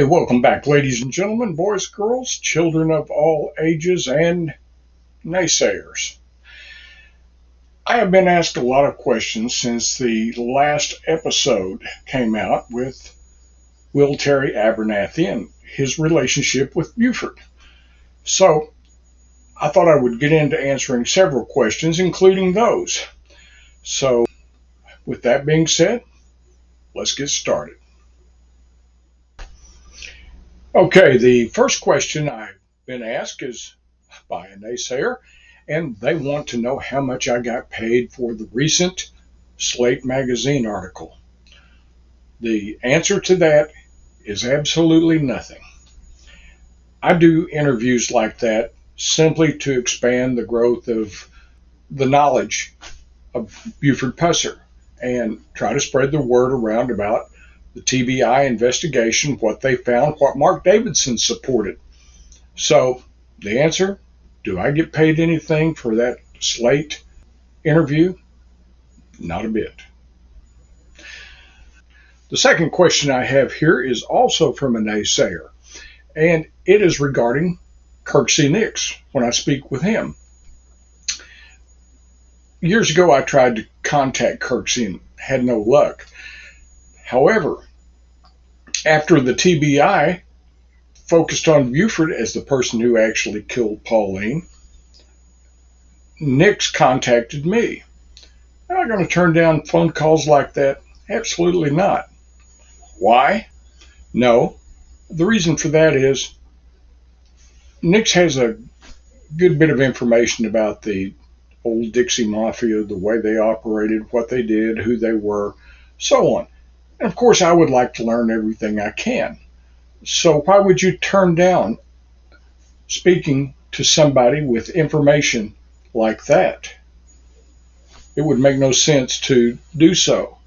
Hey, welcome back, ladies and gentlemen, boys, girls, children of all ages, and naysayers. I have been asked a lot of questions since the last episode came out with Will Terry Abernathy and his relationship with Buford. So I thought I would get into answering several questions, including those. So with that being said, let's get started. Okay, the first question I've been asked is by a naysayer, and they want to know how much I got paid for the recent Slate magazine article. The answer to that is absolutely nothing. I do interviews like that simply to expand the growth of the knowledge of Buford Pusser and try to spread the word around about the TBI investigation, what they found, what Mark Davidson supported. So the answer, do I get paid anything for that Slate interview? Not a bit. The second question I have here is also from a naysayer, and it is regarding Kirksey Nix when I speak with him. Years ago, I tried to contact Kirksey and had no luck. However, after the TBI focused on Buford as the person who actually killed Pauline, Nix contacted me. Am I going to turn down phone calls like that? Absolutely not. Why? No. The reason for that is Nix has a good bit of information about the old Dixie Mafia, the way they operated, what they did, who they were, so on. And of course, I would like to learn everything I can. So why would you turn down speaking to somebody with information like that? It would make no sense to do so.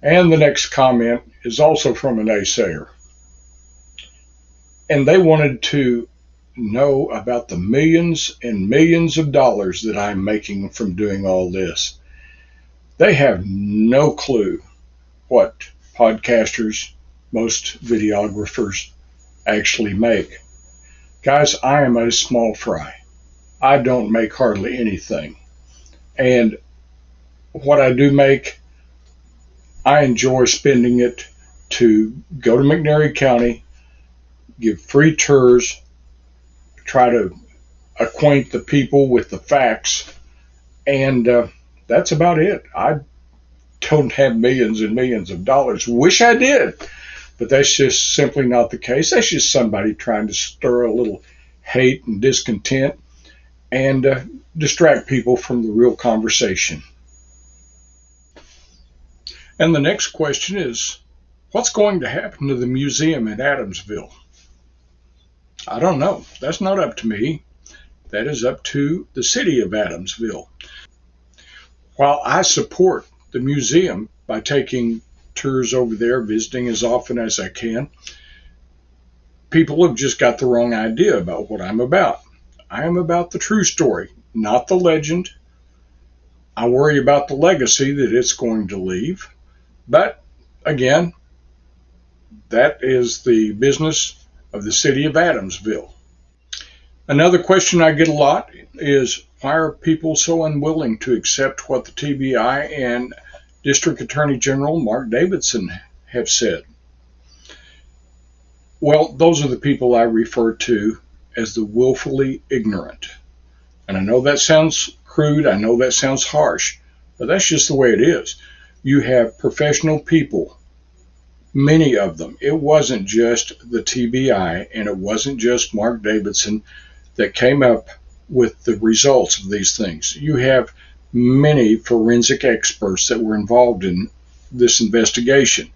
And the next comment is also from a naysayer. And they wanted to know about the millions and millions of dollars that I'm making from doing all this. They have no clue what podcasters, most videographers actually make. Guys, I am a small fry. I don't make hardly anything. And what I do make, I enjoy spending it to go to McNairy County, give free tours, try to acquaint the people with the facts, and that's about it. I don't have millions and millions of dollars. Wish I did, but that's just simply not the case. That's just somebody trying to stir a little hate and discontent and distract people from the real conversation. And the next question is, what's going to happen to the museum in Adamsville? I don't know. That's not up to me. That is up to the city of Adamsville. While I support the museum by taking tours over there, visiting as often as I can, people have just got the wrong idea about what I'm about. I am about the true story, not the legend. I worry about the legacy that it's going to leave. But again, that is the business of the city of Adamsville. Another question I get a lot is, why are people so unwilling to accept what the TBI and District Attorney General Mark Davidson have said? Well, those are the people I refer to as the willfully ignorant. And I know that sounds crude, I know that sounds harsh, but that's just the way it is. You have professional people, many of them. It wasn't just the TBI and it wasn't just Mark Davidson that came up with the results of these things. You have many forensic experts that were involved in this investigation.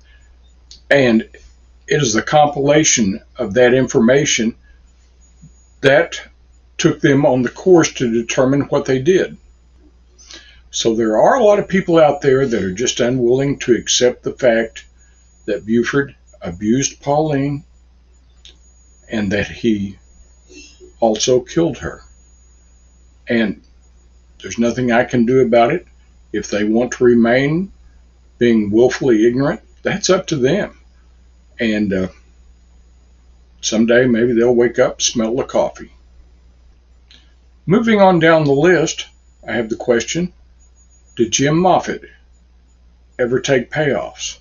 And it is the compilation of that information that took them on the course to determine what they did. So there are a lot of people out there that are just unwilling to accept the fact that Buford abused Pauline and that he also killed her. And there's nothing I can do about it. If they want to remain being willfully ignorant, that's up to them. And Someday maybe they'll wake up, smell the coffee. Moving on down the list, I have the question, did Jim Moffitt ever take payoffs?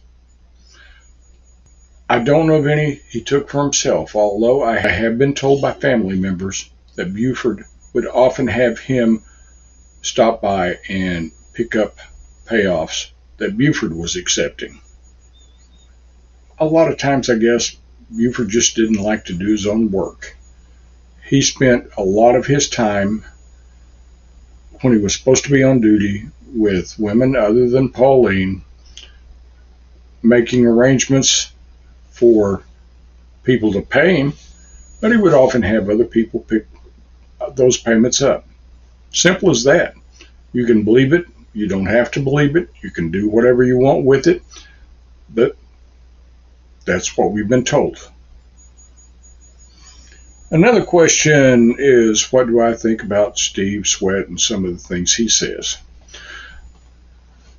I don't know of any he took for himself, although I have been told by family members that Buford would often have him stop by and pick up payoffs that Buford was accepting. A lot of times, I guess, Buford just didn't like to do his own work. He spent a lot of his time when he was supposed to be on duty with women other than Pauline, making arrangements for people to pay him, but he would often have other people pick those payments up. Simple as that. You can believe it. You don't have to believe it. You can do whatever you want with it, but that's what we've been told. Another question is, what do I think about Steve Sweat and some of the things he says?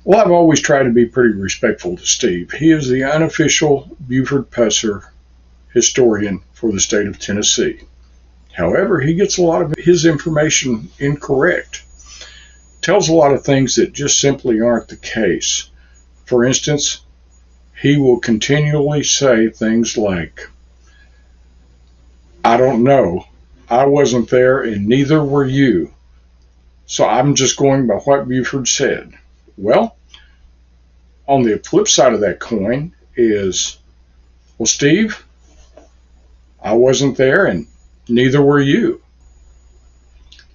Well, I've always tried to be pretty respectful to Steve. He is the unofficial Buford Pusser historian for the state of Tennessee. However, he gets a lot of his information incorrect. Tells a lot of things that just simply aren't the case. For instance, he will continually say things like, I don't know, I wasn't there and neither were you, so I'm just going by what Buford said. Well, on the flip side of that coin is, well, Steve, I wasn't there and neither were you.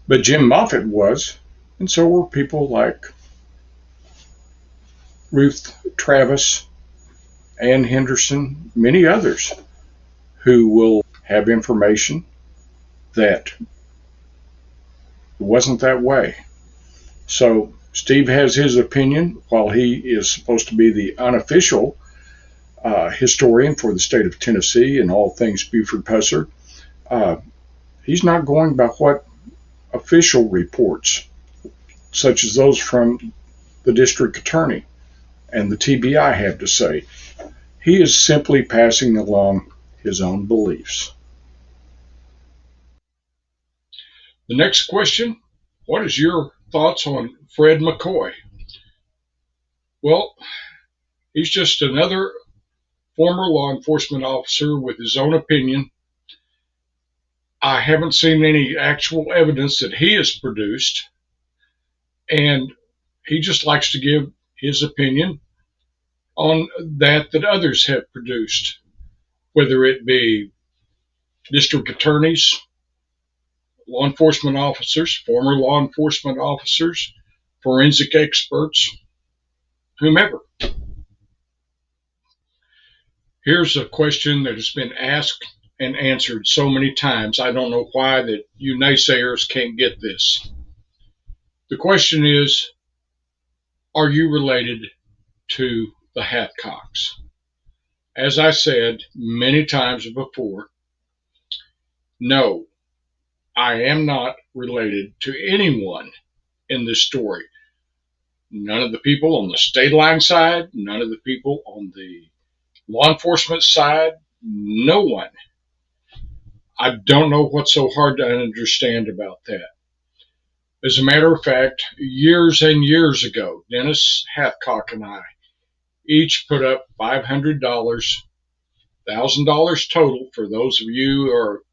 But Jim Moffitt was, and so were people like Ruth Travis, Ann Henderson, many others who will have information that wasn't that way. So Steve has his opinion, while he is supposed to be the unofficial historian for the state of Tennessee and all things Buford Pusser. He's not going by what official reports, such as those from the district attorney and the TBI, have to say. He is simply passing along his own beliefs. The next question, what is your thoughts on Fred McCoy? Well, he's just another former law enforcement officer with his own opinion. I haven't seen any actual evidence that he has produced, and he just likes to give his opinion on that others have produced, whether it be district attorneys, law enforcement officers, former law enforcement officers, forensic experts, whomever. Here's a question that has been asked and answered so many times. I don't know why that you naysayers can't get this. The question is, are you related to the Hatcocks? As I said many times before, no, I am not related to anyone in this story. None of the people on the state line side, none of the people on the law enforcement side, no one. I don't know what's so hard to understand about that. As a matter of fact, years and years ago, Dennis Hathcock and I each put up $500, $1,000 total for those of you who are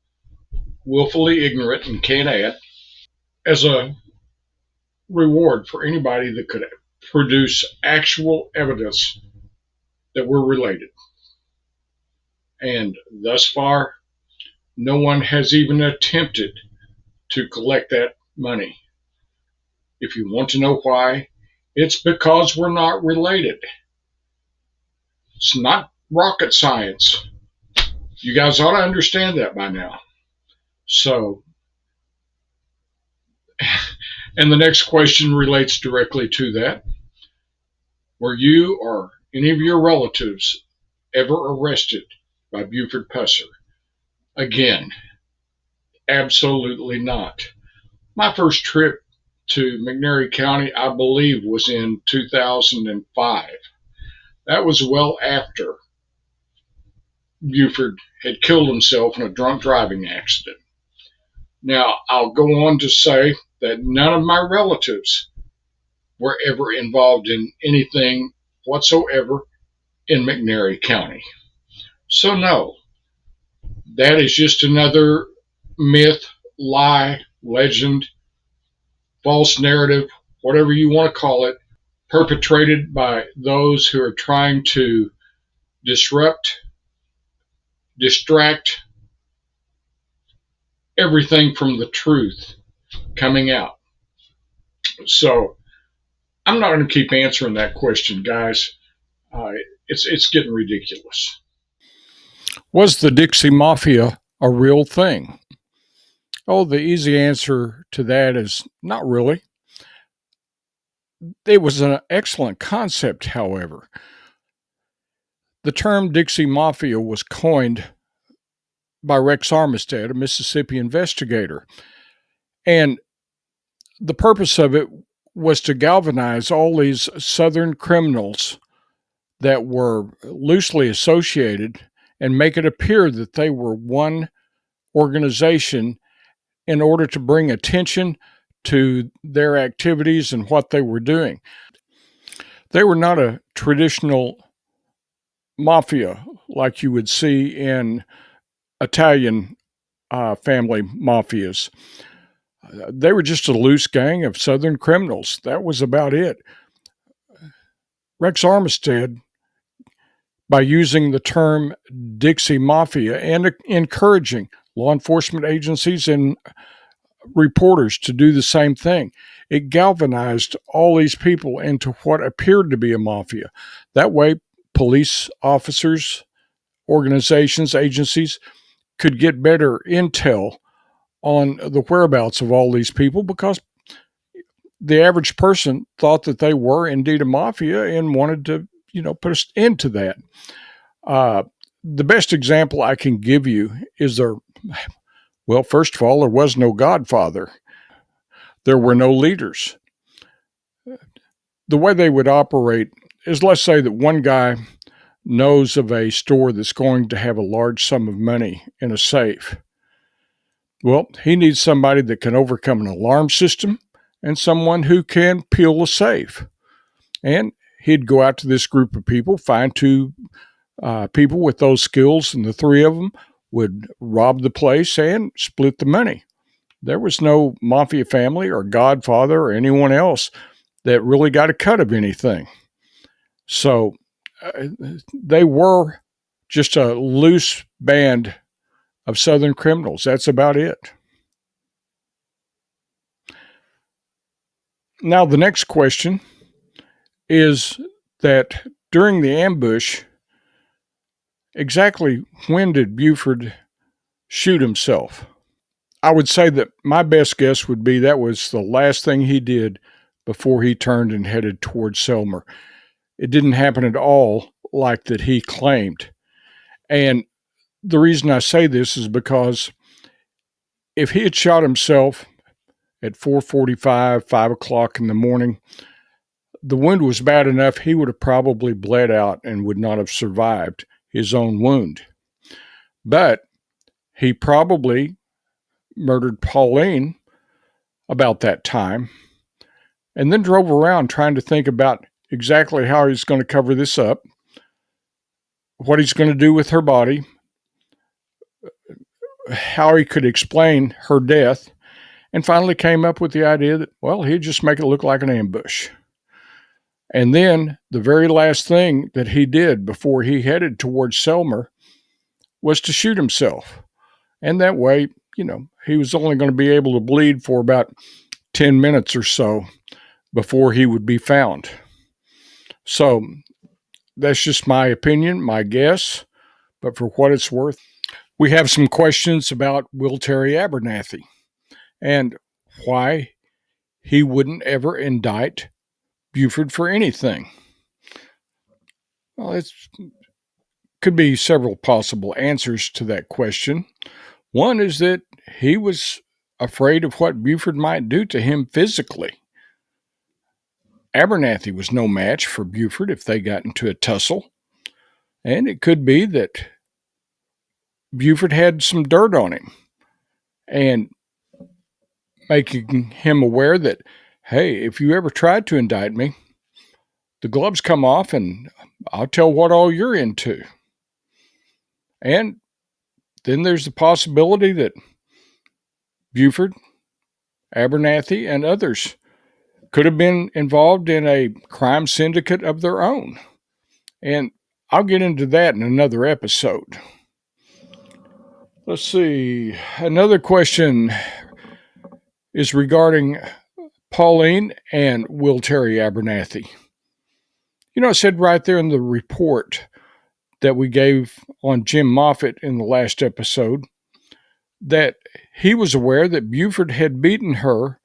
willfully ignorant and can't add, as a reward for anybody that could produce actual evidence that we're related. And thus far, no one has even attempted to collect that money. If you want to know why, it's because we're not related. It's not rocket science. You guys ought to understand that by now. So, and the next question relates directly to that. Were you or any of your relatives ever arrested by Buford Pusser? Again, absolutely not. My first trip to McNairy County, I believe, was in 2005. That was well after Buford had killed himself in a drunk driving accident. Now, I'll go on to say that none of my relatives were ever involved in anything whatsoever in McNairy County. So, no, that is just another myth, lie, legend, false narrative, whatever you want to call it, perpetrated by those who are trying to disrupt, distract everything from the truth coming out. So I'm not going to keep answering that question, guys. Uh, it's getting ridiculous. Was the Dixie Mafia a real thing? Oh, the easy answer to that is not really. It was an excellent concept, however. The term Dixie Mafia was coined by Rex Armistead, a Mississippi investigator. And the purpose of it was to galvanize all these Southern criminals that were loosely associated and make it appear that they were one organization in order to bring attention to their activities and what they were doing. They were not a traditional mafia like you would see in Italian family mafias. They were just a loose gang of Southern criminals. That was about it. Rex Armistead, by using the term Dixie Mafia and encouraging law enforcement agencies and reporters to do the same thing, it galvanized all these people into what appeared to be a mafia. That way, police officers, organizations, agencies could get better intel on the whereabouts of all these people because the average person thought that they were indeed a mafia and wanted to, put an end to that. The best example I can give you is first of all, there was no godfather. There were no leaders. The way they would operate is, let's say that one guy knows of a store that's going to have a large sum of money in a safe. Well, he needs somebody that can overcome an alarm system and someone who can peel a safe. And he'd go out to this group of people, find two people with those skills, and the three of them would rob the place and split the money. There was no mafia family or godfather or anyone else that really got a cut of anything. So they were just a loose band of Southern criminals. That's about it. Now, the next question is that during the ambush, exactly when did Buford shoot himself? I would say that my best guess would be that was the last thing he did before he turned and headed towards Selmer. It didn't happen at all like that he claimed. And the reason I say this is because if he had shot himself at 4:45, 5 o'clock in the morning, the wound was bad enough he would have probably bled out and would not have survived his own wound. But he probably murdered Pauline about that time and then drove around trying to think about exactly how he's going to cover this up, what he's going to do with her body, how he could explain her death, and finally came up with the idea that, he'd just make it look like an ambush. And then the very last thing that he did before he headed towards Selmer was to shoot himself. And that way, he was only going to be able to bleed for about 10 minutes or so before he would be found. So that's just my opinion, my guess. But for what it's worth, we have some questions about Will Terry Abernathy and why he wouldn't ever indict Buford for anything. Well, it could be several possible answers to that question. One is that he was afraid of what Buford might do to him physically. Abernathy was no match for Buford if they got into a tussle. And it could be that Buford had some dirt on him, and making him aware that, hey, if you ever tried to indict me, the gloves come off and I'll tell what all you're into. And then there's the possibility that Buford, Abernathy, and others could have been involved in a crime syndicate of their own. And I'll get into that in another episode. Let's see. Another question is regarding Pauline and Will Terry Abernathy. You know, it said right there in the report that we gave on Jim Moffitt in the last episode that he was aware that Buford had beaten her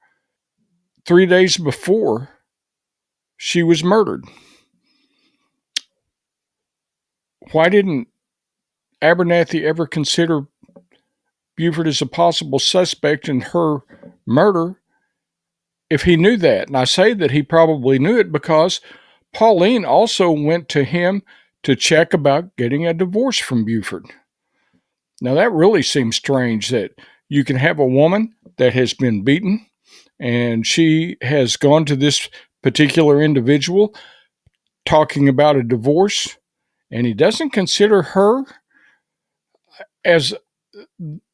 3 days before she was murdered. Why didn't Abernathy ever consider Buford as a possible suspect in her murder if he knew that? And I say that he probably knew it because Pauline also went to him to check about getting a divorce from Buford. Now, that really seems strange that you can have a woman that has been beaten and she has gone to this particular individual talking about a divorce, and he doesn't consider her as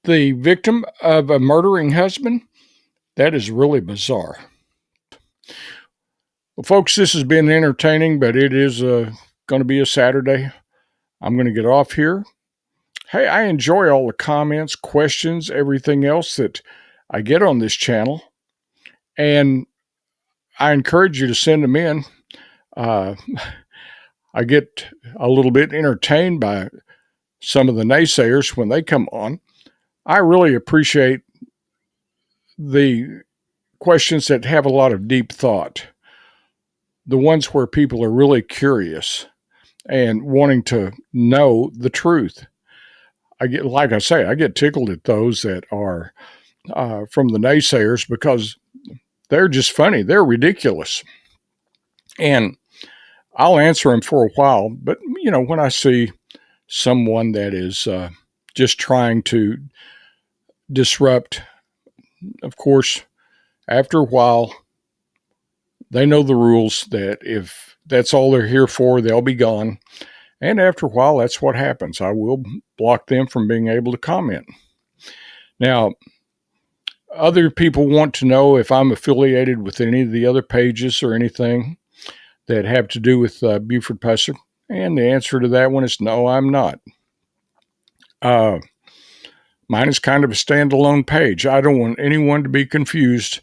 the victim of a murdering husband. That is really bizarre. Well, folks, this has been entertaining, but it is going to be a Saturday. I'm going to get off here. Hey, I enjoy all the comments, questions, everything else that I get on this channel, and I encourage you to send them in. I get a little bit entertained by some of the naysayers when they come on. I really appreciate the questions that have a lot of deep thought, the ones where people are really curious and wanting to know the truth. I get tickled at those that are from the naysayers because they're just funny. They're ridiculous. And I'll answer them for a while. But, you know, when I see someone that is just trying to disrupt, of course, after a while, they know the rules that if that's all they're here for, they'll be gone. And after a while, that's what happens. I will block them from being able to comment. Now, other people want to know if I'm affiliated with any of the other pages or anything that have to do with Buford Pusser. And the answer to that one is no, I'm not. Mine is kind of a standalone page. I don't want anyone to be confused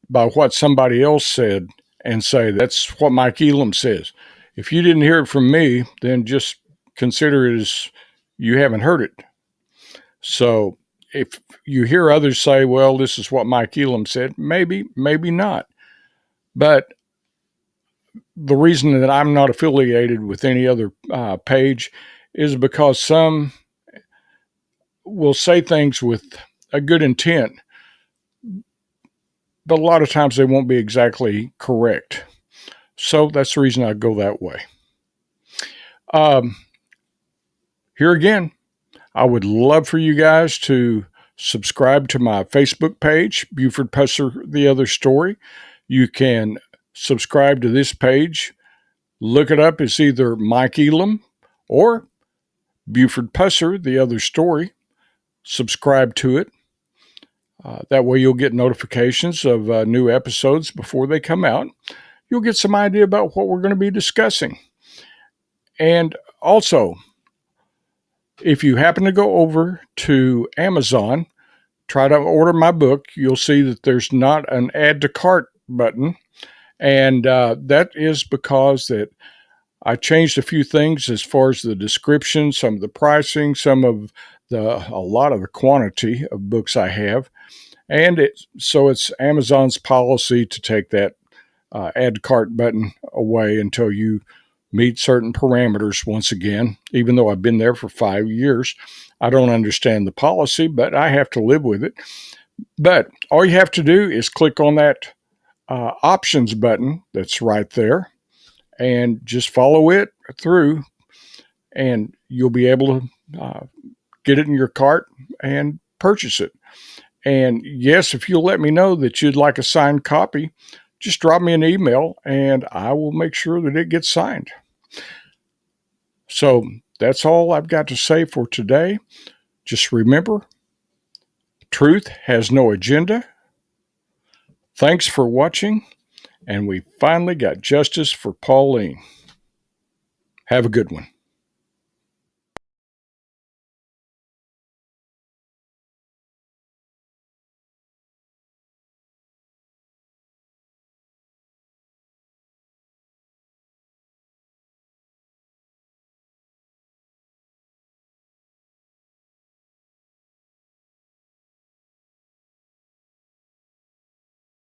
by what somebody else said and say that's what Mike Elam says. If you didn't hear it from me, then just consider it as you haven't heard it. So if you hear others say, well, this is what Mike Elam said, maybe not. But the reason that I'm not affiliated with any other page is because some will say things with a good intent, but a lot of times they won't be exactly correct. So that's the reason I go that way. Here again, I would love for you guys to subscribe to my Facebook page, Buford Pusser, The Other Story. You can subscribe to this page. Look it up. It's either Mike Elam or Buford Pusser, The Other Story. Subscribe to it. That way you'll get notifications of new episodes before they come out. You'll get some idea about what we're going to be discussing. And also, if you happen to go over to Amazon, try to order my book, you'll see that there's not an add to cart button. And that is because that I changed a few things as far as the description, some of the pricing, a lot of the quantity of books I have. And so it's Amazon's policy to take that add to cart button away until you meet certain parameters once again. Even though I've been there for 5 years, I don't understand the policy, but I have to live with it. But all you have to do is click on that options button that's right there and just follow it through, and you'll be able to get it in your cart and purchase it. And yes, if you'll let me know that you'd like a signed copy, just drop me an email and I will make sure that it gets signed. So that's all I've got to say for today. Just remember, truth has no agenda. Thanks for watching, and we finally got justice for Pauline. Have a good one.